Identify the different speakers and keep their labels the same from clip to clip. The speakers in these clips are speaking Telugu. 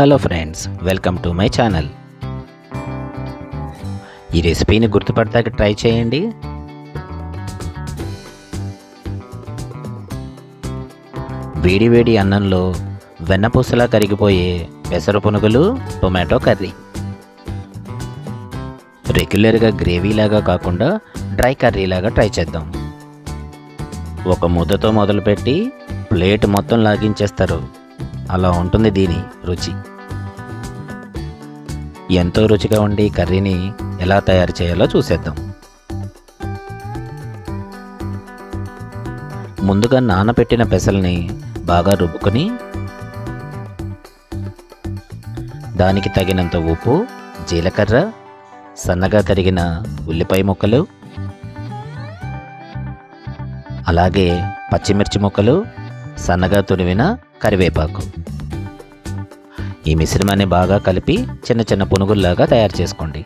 Speaker 1: Hello friends, welcome to my channel. ఈ రెసిపీని గుర్తుపడతాక ట్రై చేయండి. వేడి వేడి అన్నంలో వెన్నపూసలా కరిగిపోయే పెసర పునుగులు టొమాటో కర్రీ. రెగ్యులర్గా గ్రేవీలాగా కాకుండా డ్రై కర్రీలాగా ట్రై చేద్దాం. ఒక ముద్దతో మొదలుపెట్టి ప్లేట్ మొత్తం లాగించేస్తారు. అలా ఉంటుంది దీని రుచి. ఎంతో రుచిగా ఉండే కర్రీని ఎలా తయారు చేయాలో చూసేద్దాం. ముందుగా నానబెట్టిన పెసల్ని బాగా రుబ్బుకొని దానికి తగినంత ఉప్పు, జీలకర్ర, సన్నగా తరిగిన ఉల్లిపాయ ముక్కలు, అలాగే పచ్చిమిర్చి ముక్కలు, సన్నగా తురిమిన కరివేపాకు, ఈ మిశ్రమాన్ని బాగా కలిపి చిన్న చిన్న పునుగుల్లాగా తయారు చేసుకోండి.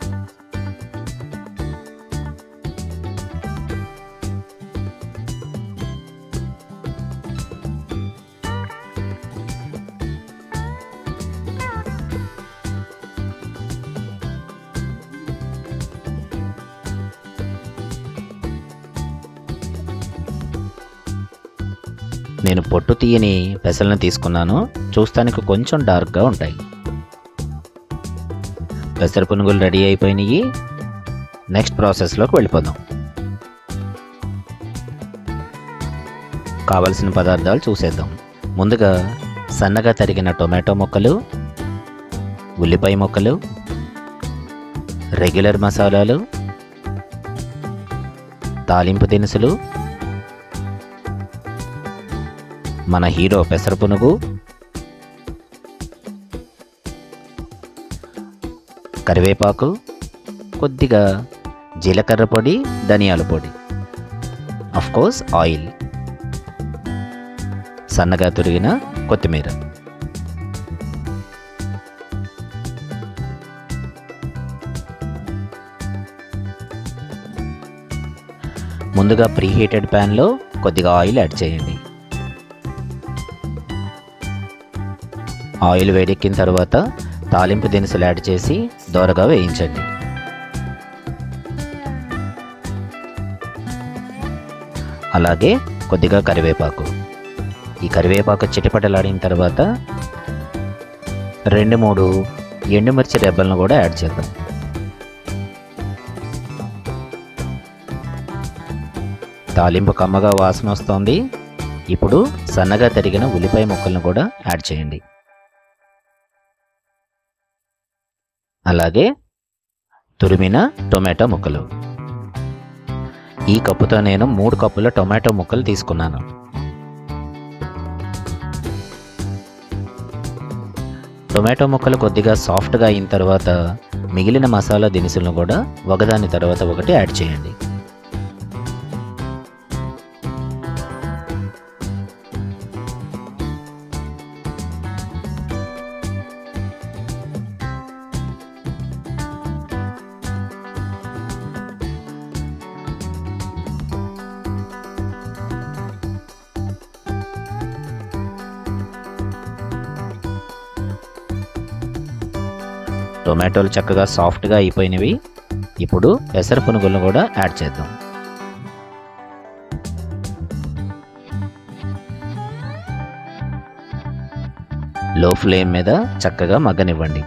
Speaker 1: నేను పొట్టు తీయని పెసలను తీసుకున్నాను. చూస్తానికి కొంచెం డార్క్గా ఉంటాయి. పెసర పునుగులు రెడీ అయిపోయినాయి. నెక్స్ట్ ప్రాసెస్లోకి వెళ్ళిపోదాం. కావలసిన పదార్థాలు చూసేద్దాం. ముందుగా సన్నగా తరిగిన టొమాటో ముక్కలు, ఉల్లిపాయ ముక్కలు, రెగ్యులర్ మసాలాలు, తాలింపు దినుసులు, మన హీరో పెసర పునుగు, కరివేపాకు, కొద్దిగా జీలకర్ర పొడి, ధనియాల పొడి, కోర్స్ ఆయిల్, సన్నగా తురిగిన కొత్తిమీర. ముందుగా ప్రీహీటెడ్ ప్యాన్లో కొద్దిగా ఆయిల్ యాడ్ చేయండి. ఆయిల్ వేడెక్కిన తర్వాత తాలింపు దినుసులు యాడ్ చేసి దోరగా వేయించండి. అలాగే కొద్దిగా కరివేపాకు. ఈ కరివేపాకు చిటపటలాడిన తర్వాత 2-3 ఎండుమిర్చి రెబ్బలను కూడా యాడ్ చేద్దాం. తాలింపు కమ్మగా వాసన వస్తోంది. ఇప్పుడు సన్నగా తరిగిన ఉల్లిపాయ ముక్కలను కూడా యాడ్ చేయండి. అలాగే తురిమిన టొమాటో ముక్కలు. ఈ కప్పుతో నేను 3 కప్పుల టొమాటో ముక్కలు తీసుకున్నాను. టొమాటో ముక్కలు కొద్దిగా సాఫ్ట్గా అయిన తర్వాత మిగిలిన మసాలా దినుసులను కూడా ఒకదాని తర్వాత ఒకటి యాడ్ చేయండి. టొమాటోలు చక్కగా సాఫ్ట్గా అయిపోయినవి. ఇప్పుడు పెసర పునుగులను కూడా యాడ్ చేద్దాం. లో ఫ్లేమ్ మీద చక్కగా మగ్గనివ్వండి.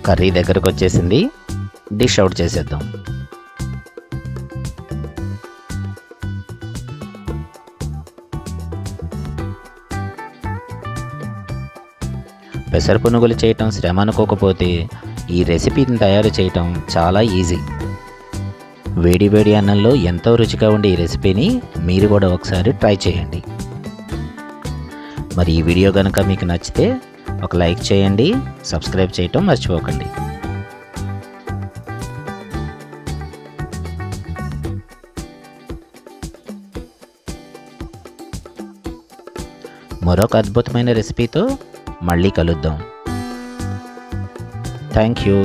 Speaker 1: కర్రీ దగ్గరకు వచ్చేసింది. డిష్ అవుట్ చేసేద్దాం. పెసర పునుగులు చేయటం శ్రమ అనుకోకపోతే ఈ రెసిపీని తయారు చేయటం చాలా ఈజీ. వేడి వేడి అన్నంలో ఎంతో రుచిగా ఉండే ఈ రెసిపీని మీరు కూడా ఒకసారి ట్రై చేయండి. మరి ఈ వీడియో కనుక మీకు నచ్చితే ఒక లైక్ చేయండి, సబ్స్క్రైబ్ చేయటం మర్చిపోకండి. మరొక అద్భుతమైన రెసిపీతో మళ్ళీ కలుద్దాం. Thank you.